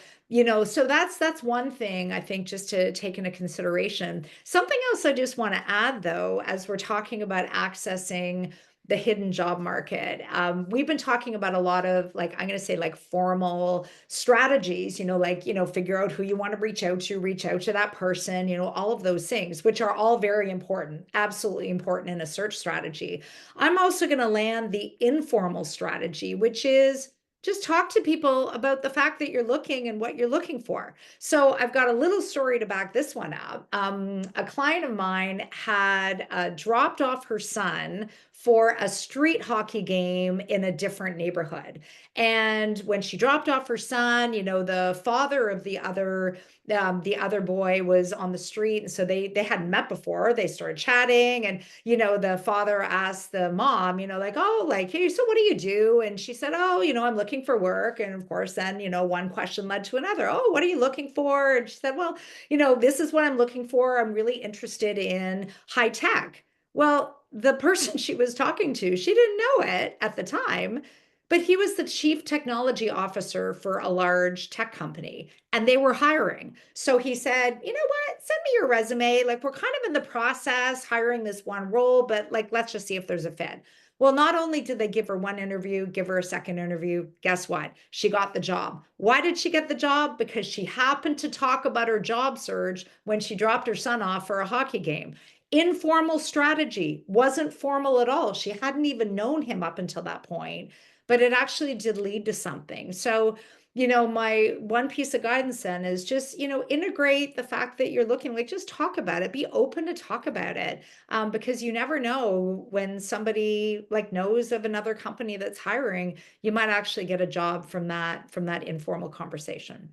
so that's one thing I think just to take into consideration. Something else I just want to add, though, as we're talking about accessing the hidden job market. We've been talking about a lot of, like, I'm going to say, like, formal strategies, figure out who you want to reach out to that person, all of those things, which are all very important, absolutely important in a search strategy. I'm also going to land the informal strategy, which is just talk to people about the fact that you're looking and what you're looking for. So I've got a little story to back this one up. A client of mine had dropped off her son for a street hockey game in a different neighborhood. And when she dropped off her son, the father of the other boy was on the street, and so they hadn't met before. They started chatting, and the father asked the mom, like, oh, like, hey, so what do you do? And she said, oh, I'm looking for work. And of course, then one question led to another. Oh, what are you looking for? And she said, well, this is what I'm looking for. I'm really interested in high tech. Well, the person she was talking to, she didn't know it at the time, but he was the chief technology officer for a large tech company and they were hiring. So he said, you know what, send me your resume. Like, we're kind of in the process hiring this one role, but like, let's just see if there's a fit. Well, not only did they give her one interview, give her a second interview, guess what? She got the job. Why did she get the job? Because she happened to talk about her job search when she dropped her son off for a hockey game. Informal strategy, wasn't formal at all. She hadn't even known him up until that point, but it actually did lead to something. So, my one piece of guidance then is just, integrate the fact that you're looking, like, just talk about it, be open to talk about it. Because you never know when somebody like knows of another company that's hiring, you might actually get a job from that informal conversation.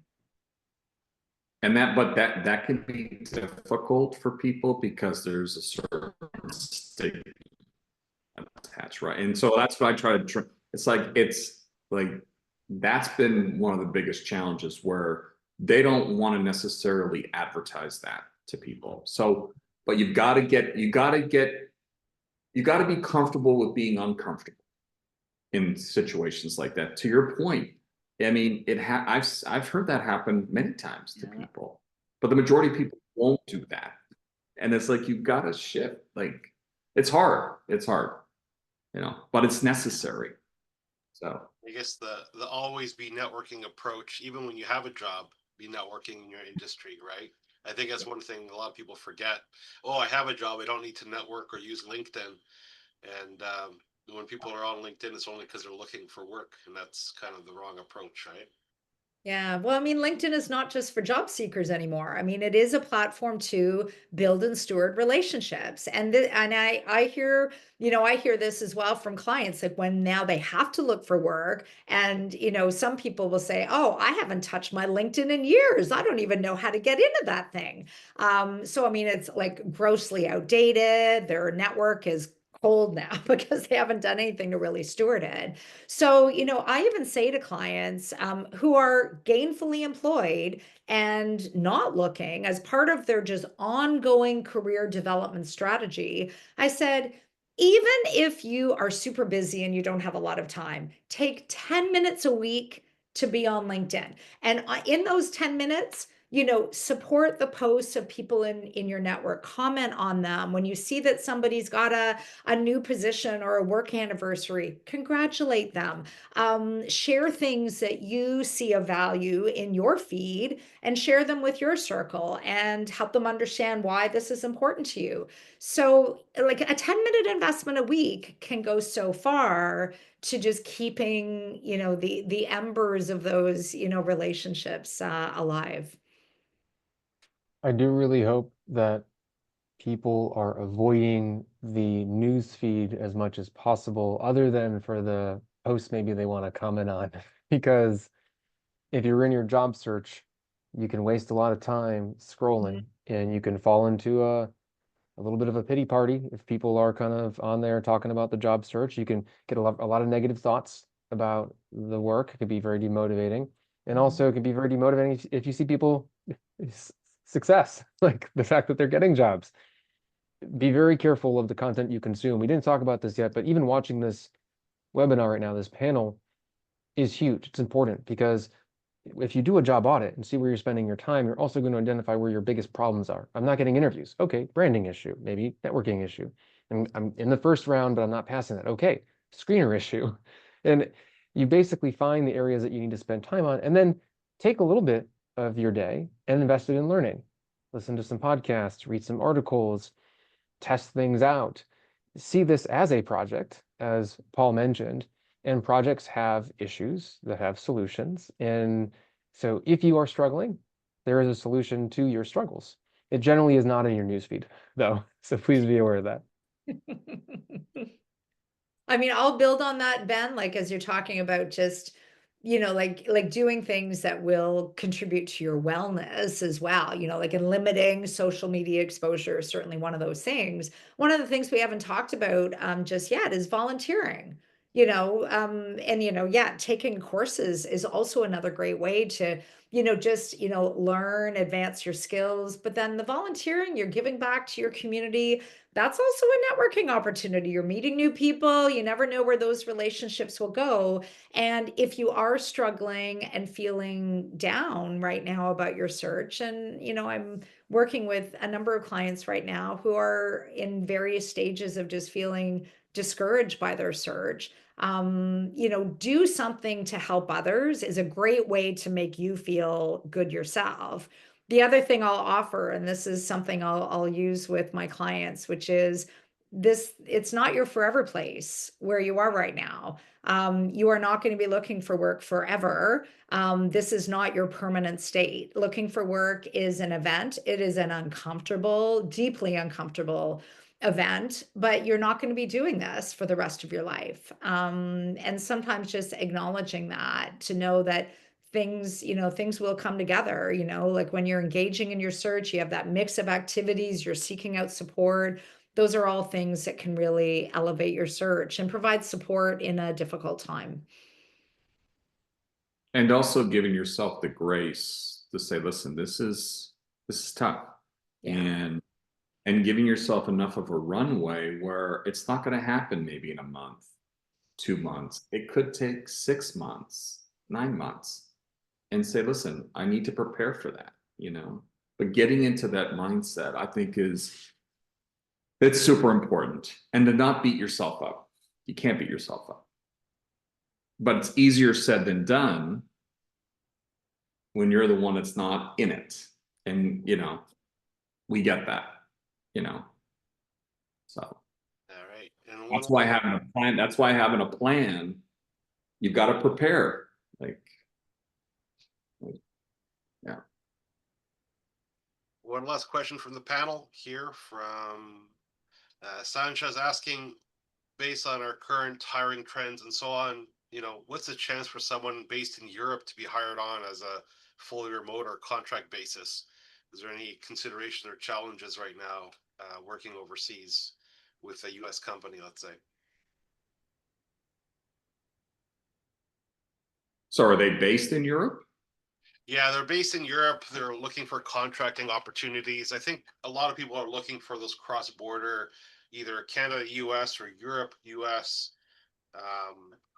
And that can be difficult for people because there's a certain stigma attached, right? And so that's what I try to. It's like that's been one of the biggest challenges where they don't want to necessarily advertise that to people. So, but you got to be comfortable with being uncomfortable in situations like that. To your point, I mean, I've heard that happen many times to people, but the majority of people won't do that. And it's like, you've got to shift. Like, it's hard, but it's necessary. So I guess the always be networking approach, even when you have a job, be networking in your industry, right? I think that's one thing a lot of people forget. Oh, I have a job, I don't need to network or use LinkedIn. And when people are on LinkedIn, it's only because they're looking for work, and that's kind of the wrong approach, right? Yeah, well, I mean, LinkedIn is not just for job seekers anymore. I mean, it is a platform to build and steward relationships. And I hear, I hear this as well from clients, like when now they have to look for work, and some people will say, "Oh, I haven't touched my LinkedIn in years. I don't even know how to get into that thing." So I mean, it's like grossly outdated. Their network is cold now because they haven't done anything to really steward it. So, I even say to clients who are gainfully employed and not looking as part of their just ongoing career development strategy, I said, even if you are super busy and you don't have a lot of time, take 10 minutes a week to be on LinkedIn. And in those 10 minutes, support the posts of people in your network, comment on them. When you see that somebody's got a new position or a work anniversary, congratulate them. Share things that you see of value in your feed and share them with your circle and help them understand why this is important to you. So, like a 10-minute investment a week can go so far to just keeping, the embers of those, relationships alive. I do really hope that people are avoiding the news feed as much as possible, other than for the posts maybe they want to comment on. Because if you're in your job search, you can waste a lot of time scrolling, and you can fall into a little bit of a pity party if people are kind of on there talking about the job search. You can get a lot of negative thoughts about the work. It could be very demotivating. And also it can be very demotivating if you see people success, like the fact that they're getting jobs. Be very careful of the content you consume. We didn't talk about this yet, but even watching this webinar right now, this panel is huge. It's important because if you do a job audit and see where you're spending your time, you're also going to identify where your biggest problems are. I'm not getting interviews. Okay, branding issue, maybe networking issue. And I'm in the first round, but I'm not passing it. Okay, screener issue. And you basically find the areas that you need to spend time on, and then take a little bit of your day and invest it in learning. Listen to some podcasts, read some articles, test things out. See this as a project, as Paul mentioned, and projects have issues that have solutions. And so if you are struggling, there is a solution to your struggles. It generally is not in your newsfeed, though. So please be aware of that. I mean, I'll build on that, Ben, like as you're talking about just, like doing things that will contribute to your wellness as well, like in limiting social media exposure is certainly one of those things. One of the things we haven't talked about just yet is volunteering. And yeah, taking courses is also another great way to, just, learn, advance your skills. But then the volunteering, you're giving back to your community, that's also a networking opportunity. You're meeting new people. You never know where those relationships will go. And if you are struggling and feeling down right now about your search, and I'm working with a number of clients right now who are in various stages of just feeling discouraged by their search. Do something to help others is a great way to make you feel good yourself. The other thing I'll offer, and this is something I'll use with my clients, which is this, it's not your forever place where you are right now. You are not going to be looking for work forever. This is not your permanent state. Looking for work is an event. It is an uncomfortable, deeply uncomfortable event, but you're not going to be doing this for the rest of your life. And sometimes just acknowledging that, to know that things will come together, like when you're engaging in your search, you have that mix of activities, you're seeking out support. Those are all things that can really elevate your search and provide support in a difficult time. And also giving yourself the grace to say, listen, this is tough. Yeah. And giving yourself enough of a runway where it's not going to happen maybe in a month, 2 months. It could take 6 months, 9 months, and say, listen, I need to prepare for that. But getting into that mindset, I think it's super important. And to not beat yourself up. You can't beat yourself up. But it's easier said than done when you're the one that's not in it. And we get that, so All right. And that's why having a plan, you've got to prepare. Like, one last question from the panel here from Sanchez asking, based on our current hiring trends and so on, what's the chance for someone based in Europe to be hired on as a fully remote or contract basis? Is there any consideration or challenges right now working overseas with a US company, let's say? So are they based in Europe? Yeah, they're based in Europe. They're looking for contracting opportunities. I think a lot of people are looking for those cross-border, either Canada, US, or Europe, US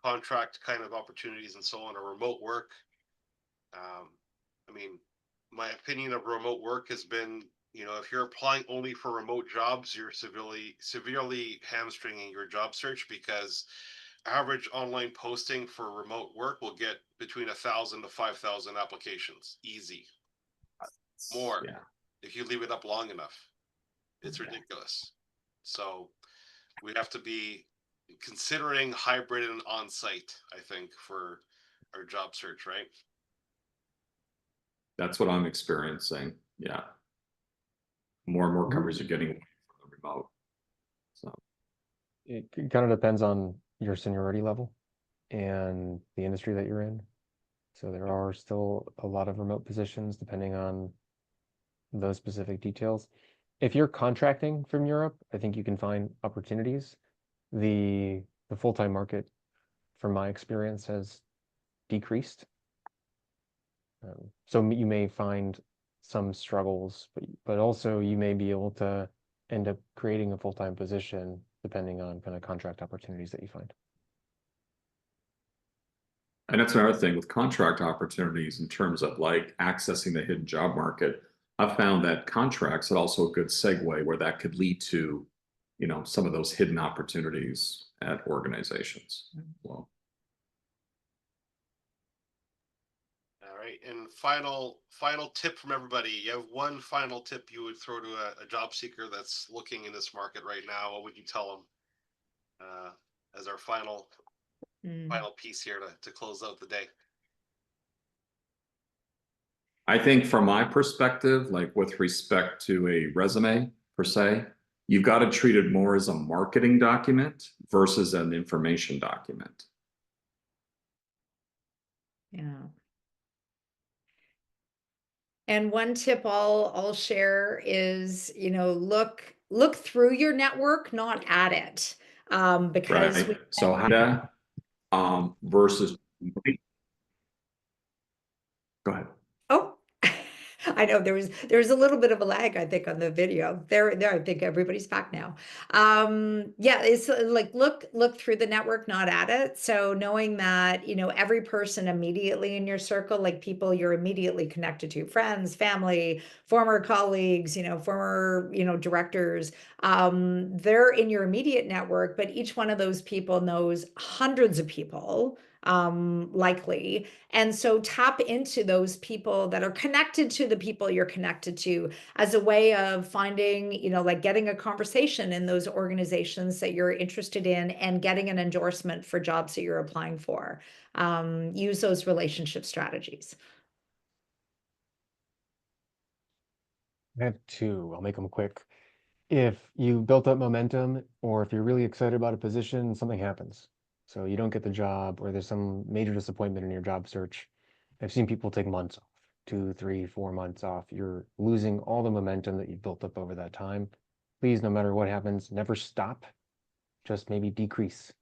contract kind of opportunities and so on, or remote work. I mean, my opinion of remote work has been, if you're applying only for remote jobs, you're severely hamstringing your job search, because average online posting for remote work will get between 1,000 to 5,000 applications. Easy. More. Yeah. If you leave it up long enough. It's Okay. ridiculous. So we have to be considering hybrid and on-site, I think, for our job search, right? That's what I'm experiencing. Yeah. More and more companies are getting away from the remote. So It kind of depends on your seniority level and the industry that you're in. So there are still a lot of remote positions depending on those specific details. If you're contracting from Europe, I think you can find opportunities. The full-time market, from my experience, has decreased. So you may find some struggles, but also you may be able to end up creating a full-time position depending on kind of contract opportunities that you find. And that's another thing with contract opportunities in terms of like accessing the hidden job market. I found that contracts are also a good segue where that could lead to, some of those hidden opportunities at organizations. Well, All right. And final tip from everybody. You have one final tip you would throw to a job seeker that's looking in this market right now. What would you tell them as our final piece here to close out the day? I think from my perspective, like with respect to a resume per se, you've got to treat it more as a marketing document versus an information document. Yeah. And one tip I'll share is, look through your network, not at it. Because Right. So how versus go ahead. Oh, I know there was a little bit of a lag, I think, on the video. There, I think everybody's back now. Yeah, it's like look through the network, not at it. So knowing that, every person immediately in your circle, like people you're immediately connected to, friends, family, former colleagues, former, directors, they're in your immediate network, but each one of those people knows hundreds of people, likely. And so tap into those people that are connected to the people you're connected to as a way of finding, like getting a conversation in those organizations that you're interested in and getting an endorsement for jobs that you're applying for. Use those relationship strategies. I have two. I'll make them quick. If you built up momentum, or if you're really excited about a position, something happens. So you don't get the job, or there's some major disappointment in your job search. I've seen people take months off, 2, 3, 4 months off. You're losing all the momentum that you built up over that time. Please, no matter what happens, never stop. Just maybe decrease.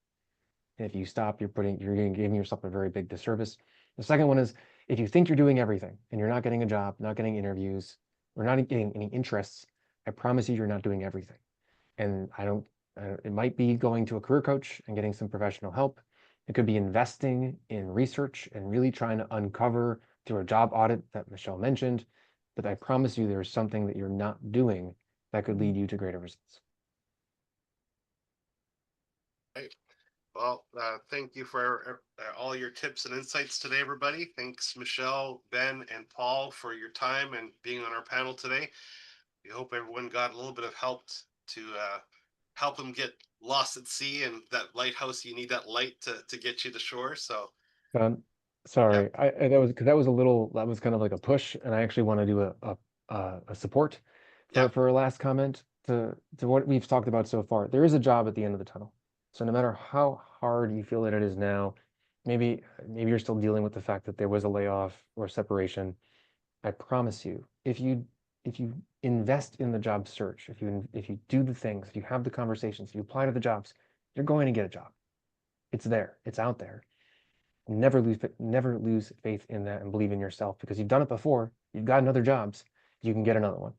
And if you stop, you're giving yourself a very big disservice. The second one is, if you think you're doing everything and you're not getting a job, not getting interviews, or not getting any interests, I promise you, you're not doing everything. And it might be going to a career coach and getting some professional help. It could be investing in research and really trying to uncover through a job audit that Michelle mentioned. But I promise you, there's something that you're not doing that could lead you to greater results. Right. Well, thank you for all your tips and insights today, everybody. Thanks, Michelle, Ben, and Paul, for your time and being on our panel today. We hope everyone got a little bit of help to help them get lost at sea, and that lighthouse, you need that light to get you to shore. So Sorry, that was kind of like a push, and I actually want to do a support Yeah. for a last comment to what we've talked about so far. There is a job at the end of the tunnel. So no matter how hard you feel that it is now, maybe you're still dealing with the fact that there was a layoff or separation. I promise you, if you invest in the job search, if you do the things, if you have the conversations, if you apply to the jobs, you're going to get a job. It's there. It's out there. Never lose faith in that and believe in yourself, because you've done it before. You've gotten other jobs. You can get another one.